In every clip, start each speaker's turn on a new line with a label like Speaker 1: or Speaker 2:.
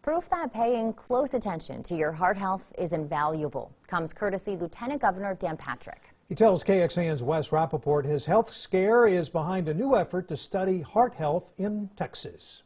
Speaker 1: Proof that paying close attention to your heart health is invaluable comes courtesy Lieutenant Governor Dan Patrick.
Speaker 2: He tells KXAN's Wes Rapaport his health scare is behind a new effort to study heart health in Texas.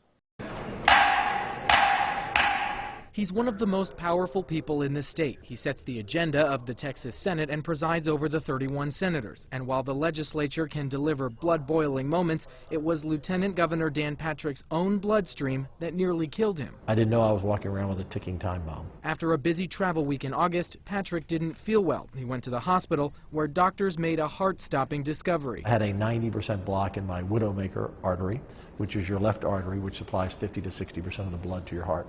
Speaker 3: He's one of the most powerful people in the state. He sets the agenda of the Texas Senate and presides over the 31 senators. And while the legislature can deliver blood-boiling moments, it was Lieutenant Governor Dan Patrick's own bloodstream that nearly killed him.
Speaker 4: I didn't know I was walking around with a ticking time bomb.
Speaker 3: After a busy travel week in August, Patrick didn't feel well. He went to the hospital where doctors made a heart-stopping discovery.
Speaker 4: I had a 90% block in my widowmaker artery, which is your left artery, which supplies 50 to 60% of the blood to your heart.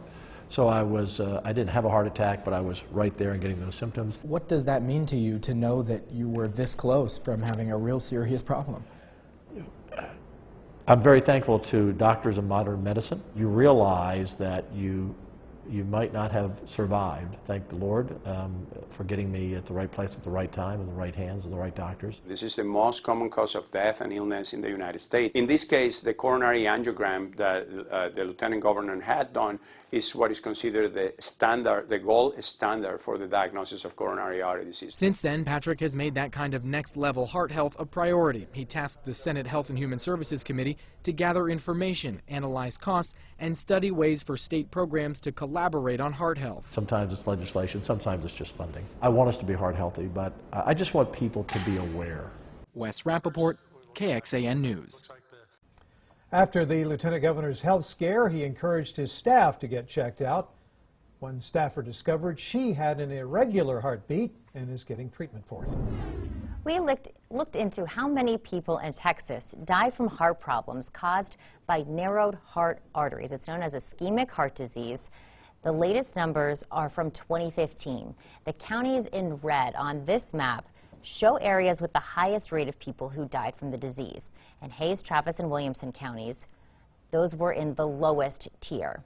Speaker 4: So I didn't have a heart attack, but I was right there and getting those symptoms.
Speaker 5: What does that mean to you to know that you were this close from having a real serious problem?
Speaker 4: I'm very thankful to doctors of modern medicine. You realize that you might not have survived. Thank the Lord for getting me at the right place at the right time, in the right hands of the right doctors.
Speaker 6: This is the most common cause of death and illness in the United States. In this case, the coronary angiogram that the Lieutenant Governor had done is what is considered the standard, the gold standard for the diagnosis of coronary artery disease.
Speaker 3: Since then, Patrick has made that kind of next-level heart health a priority. He tasked the Senate Health and Human Services Committee to gather information, analyze costs, and study ways for state programs to collaborate on heart health.
Speaker 4: Sometimes it's legislation, sometimes it's just funding. I want us to be heart healthy, but I just want people to be aware.
Speaker 3: Wes Rapaport, KXAN News.
Speaker 2: After the Lieutenant Governor's health scare, he encouraged his staff to get checked out. One staffer discovered she had an irregular heartbeat and is getting treatment for it.
Speaker 1: We looked into how many people in Texas die from heart problems caused by narrowed heart arteries. It's known as ischemic heart disease. The latest numbers are from 2015. The counties in red on this map show areas with the highest rate of people who died from the disease. And Hays, Travis, and Williamson counties, those were in the lowest tier.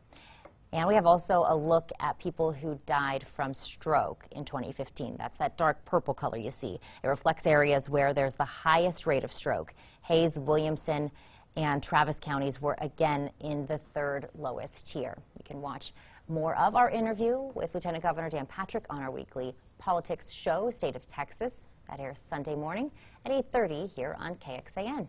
Speaker 1: And we have also a look at people who died from stroke in 2015. That's that dark purple color you see. It reflects areas where there's the highest rate of stroke. Hays, Williamson, and Travis counties were again in the third lowest tier. You can watch more of our interview with Lieutenant Governor Dan Patrick on our weekly politics show, State of Texas. That airs Sunday morning at 8:30 here on KXAN.